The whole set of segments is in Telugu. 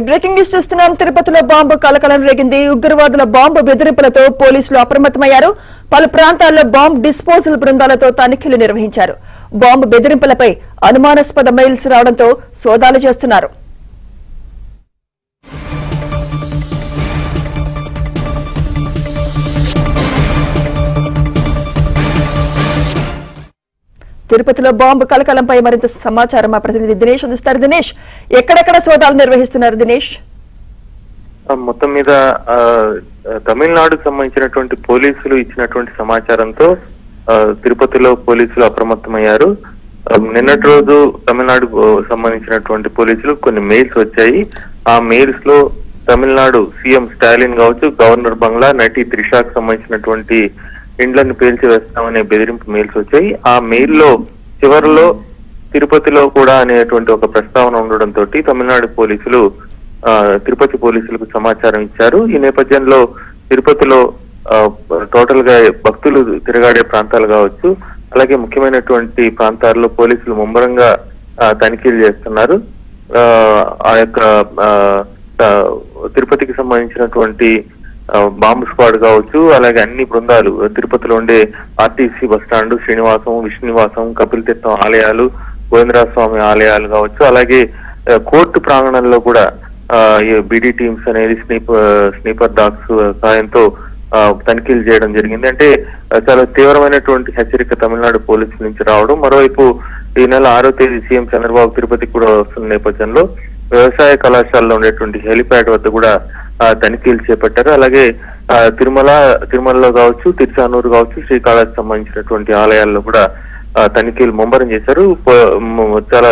బ్రేకింగ్ న్యూస్ చూస్తున్నాం. తిరుపతిలో బాంబు కలకలం రేగింది. ఉగ్రవాదుల బాంబు బెదిరింపులతో పోలీసులు అప్రమత్తమయ్యారు. పలు ప్రాంతాల్లో బాంబు డిస్పోజల్ బృందాలతో తనిఖీలు నిర్వహించారు. బాంబు బెదిరింపులపై అనుమానాస్పద మెయిల్స్ రావడంతో సోదాలు చేస్తున్నారు. తిరుపతిలో బాంబు కలకలంపై మరింత సమాచారం మా ప్రతినిధి దినేష్ అందిస్తారు. దినేష్, ఎక్కడెక్కడ సోదాలు నిర్వహిస్తున్నారు? దినేష్, మొత్తం మీద తమిళనాడుకు సంబంధించినటువంటి పోలీసులు ఇచ్చినటువంటి సమాచారంతో తిరుపతిలో పోలీసులు అప్రమత్తమయ్యారు. నిన్నటి రోజు తమిళనాడు సంబంధించినటువంటి పోలీసులు కొన్ని మెయిల్స్ వచ్చాయి. ఆ మెయిల్స్ లో తమిళనాడు సీఎం స్టాలిన్ కావచ్చు, గవర్నర్ బంగ్లా, నటి త్రిషాకు సంబంధించినటువంటి ఇండ్లను పేల్చి వేస్తామనే బెదిరింపు మెయిల్స్ వచ్చాయి. ఆ మెయిల్ లో చివరిలో తిరుపతిలో కూడా అనేటువంటి ఒక ప్రస్తావన ఉండడంతో తమిళనాడు పోలీసులు తిరుపతి పోలీసులకు సమాచారం ఇచ్చారు. ఈ నేపథ్యంలో తిరుపతిలో టోటల్ గా భక్తులు తిరగాడే ప్రాంతాలు కావచ్చు, అలాగే ముఖ్యమైనటువంటి ప్రాంతాల్లో పోలీసులు ముమ్మరంగా తనిఖీలు చేస్తున్నారు. ఆ యొక్క తిరుపతికి సంబంధించినటువంటి బాంబు స్క్వాడ్ కావచ్చు, అలాగే అన్ని బృందాలు తిరుపతిలో ఉండే ఆర్టీసీ బస్టాండ్, శ్రీనివాసం, విష్ణునివాసం, కపిల్ తీర్థం ఆలయాలు, గోవిందరాజస్వామి ఆలయాలు కావచ్చు, అలాగే కోర్టు ప్రాంగణంలో కూడా బీడీ టీమ్స్ అనేది స్నీపర్ డాగ్స్ సాయంతో తనిఖీలు చేయడం జరిగింది. అంటే చాలా తీవ్రమైనటువంటి హెచ్చరిక తమిళనాడు పోలీసుల నుంచి రావడం. మరోవైపు ఈ నెల 6వ తేదీ సీఎం చంద్రబాబు తిరుపతికి కూడా వస్తున్న నేపథ్యంలో వ్యవసాయ కళాశాలలో ఉండేటువంటి హెలిప్యాడ్ వద్ద కూడా తనిఖీలు చేపట్టారు. అలాగే తిరుమలలో కావచ్చు, తిరుచానూరు కావచ్చు, శ్రీకాళహస్తికి సంబంధించినటువంటి ఆలయాల్లో కూడా తనిఖీలు ముమ్మరం చేశారు. చాలా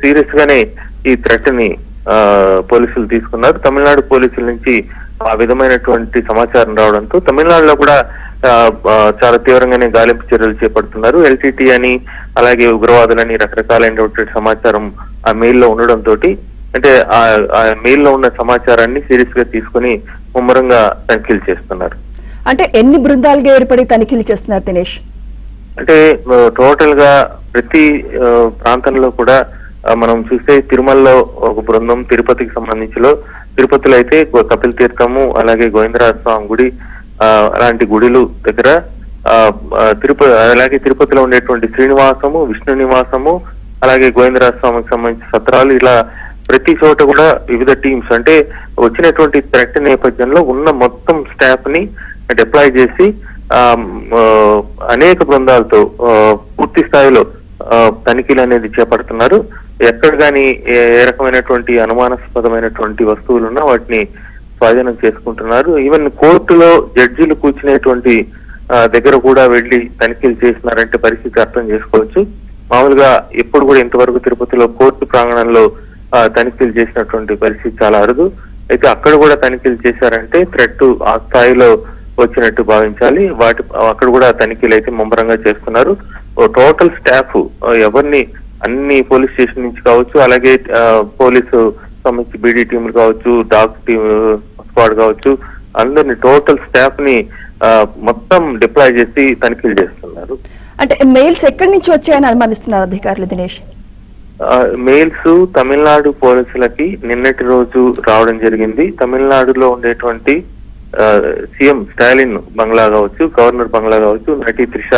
సీరియస్ గానే ఈ థ్రెట్ ని పోలీసులు తీసుకున్నారు. తమిళనాడు పోలీసుల నుంచి ఆ విధమైనటువంటి సమాచారం రావడంతో తమిళనాడులో కూడా చాలా తీవ్రంగానే గాలింపు చర్యలు చేపడుతున్నారు. ఎల్టీటీ అని, అలాగే ఉగ్రవాదులని రకరకాలైనటువంటి సమాచారం ఆ మెయిల్ లో ఉండడంతో, అంటే ఆ మెయిల్ లో ఉన్న సమాచారాన్ని సీరియస్ గా తీసుకుని ముమ్మరంగా తనిఖీలు చేస్తున్నారు. అంటే ఎన్ని బృందాలుగా ఏర్పడి తనిఖీలు చేస్తున్నారు దినేష్? అంటే టోటల్ గా ప్రతి ప్రాంతంలో కూడా మనం చూస్తే తిరుమలలో ఒక బృందం, తిరుపతికి తిరుపతిలో అయితే కపిల్ తీర్థము, అలాగే గోవిందరాజస్వామి గుడి, అలాంటి గుడిలు దగ్గర అలాగే తిరుపతిలో ఉండేటువంటి శ్రీనివాసము, విష్ణు నివాసము, అలాగే గోవిందరాజస్వామికి సంబంధించిన సత్రాలు, ఇలా ప్రతి చోట కూడా వివిధ టీమ్స్, అంటే వచ్చినటువంటి థ్రెట్ నేపథ్యంలో ఉన్న మొత్తం స్టాఫ్ ని డిప్లాయ్ చేసి అనేక బృందాలతో పూర్తి స్థాయిలో తనిఖీలు అనేది చేపడుతున్నారు. ఎక్కడ కానీ ఏ రకమైనటువంటి అనుమానాస్పదమైనటువంటి వస్తువులున్నా వాటిని స్వాధీనం చేసుకుంటున్నారు. ఈవెన్ కోర్టులో జడ్జీలు కూర్చునేటువంటి దగ్గర కూడా వెళ్లి తనిఖీలు చేస్తున్నారంటే పరిస్థితి అర్థం చేసుకోవచ్చు. మామూలుగా ఎప్పుడు కూడా ఇంతవరకు తిరుపతిలో కోర్టు ప్రాంగణంలో తనిఖీలు చేసినటువంటి పరిస్థితి చాలా అరుదు. అయితే అక్కడ కూడా తనిఖీలు చేశారంటే థ్రెట్ ఆ స్థాయిలో వచ్చినట్టు భావించాలి. అక్కడ కూడా తనిఖీలు అయితే ముమ్మరంగా చేస్తున్నారు. టోటల్ స్టాఫ్ ఎవరిని, అన్ని పోలీస్ స్టేషన్ నుంచి కావచ్చు, అలాగే పోలీసు సంబంధించి బీడీ టీంలు కావచ్చు, డాగ్ టీమ్ స్క్వాడ్ కావచ్చు, అందరిని టోటల్ స్టాఫ్ ని మొత్తం డిప్లాయ్ చేసి తనిఖీలు చేస్తున్నారు. అంటే మెయిల్స్ ఎక్కడి నుంచి వచ్చాయని అనుమానిస్తున్నారు అధికారులు దినేష్? మెయిల్స్ తమిళనాడు పోలీసులకి నిన్నటి రోజు రావడం జరిగింది. తమిళనాడులో ఉండేటువంటి సీఎం స్టాలిన్ బంగ్లా కావచ్చు, గవర్నర్ బంగ్లా కావచ్చు, నటి త్రిష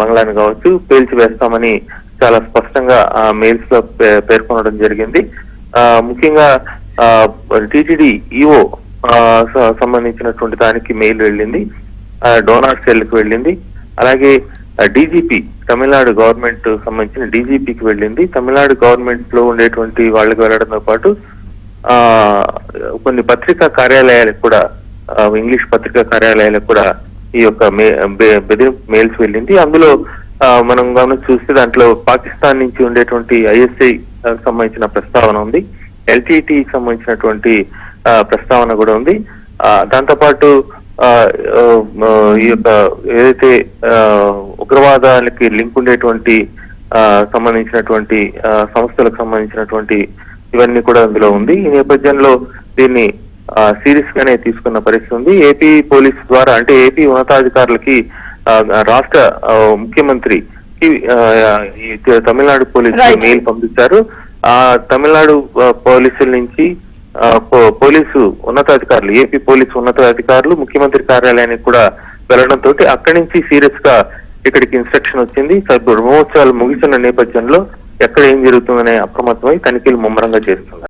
బంగ్లాని కావచ్చు పేల్చి వేస్తామని చాలా స్పష్టంగా ఆ మెయిల్స్ లో పేర్కొనడం జరిగింది. ముఖ్యంగా టీటీడీ ఈఓ సంబంధించినటువంటి దానికి మెయిల్ వెళ్ళింది, డోనార్ సెల్ కి వెళ్ళింది, అలాగే డీజీపీ తమిళనాడు గవర్నమెంట్ సంబంధించిన డీజీపీకి వెళ్ళింది. తమిళనాడు గవర్నమెంట్ లో ఉండేటువంటి వాళ్ళకి వెళ్ళడంతో పాటు కొన్ని పత్రికా కార్యాలయాలకు కూడా, ఇంగ్లీష్ పత్రికా కార్యాలయాలకు కూడా ఈ యొక్క బెదిరింపు మెయిల్స్ వెళ్ళింది. అందులో మనం గమనించి చూస్తే దాంట్లో పాకిస్తాన్ నుంచి ఉండేటువంటి ఐఎస్ఐ సంబంధించిన ప్రస్తావన ఉంది, ఎల్టీటీకి సంబంధించినటువంటి ప్రస్తావన కూడా ఉంది. దాంతోపాటు ఈ యొక్క ఏదైతే ఉగ్రవాదానికి లింక్ ఉండేటువంటి సంబంధించినటువంటి సంస్థలకు సంబంధించినటువంటి ఇవన్నీ కూడా అందులో ఉంది. ఈ నేపథ్యంలో దీన్ని సీరియస్ గానే తీసుకున్న పరిస్థితి ఉంది. ఏపీ పోలీస్ ద్వారా, అంటే ఏపీ ఉన్నతాధికారులకి రాష్ట్ర ముఖ్యమంత్రి తమిళనాడు పోలీసులు మెయిల్ పంపించారు. తమిళనాడు పోలీసుల నుంచి పోలీసు ఉన్నతాధికారులు, ఏపీ పోలీసు ఉన్నతాధికారులు ముఖ్యమంత్రి కార్యాలయానికి కూడా వెళ్లడంతో అక్కడి నుంచి సీరియస్ గా ఇక్కడికి ఇన్స్ట్రక్షన్ వచ్చింది. బ్రహ్మోత్సవాలు ముగిసిన నేపథ్యంలో ఎక్కడ ఏం జరుగుతుందనే అప్రమత్తమై తనిఖీలు ముమ్మరంగా చేస్తున్నారు.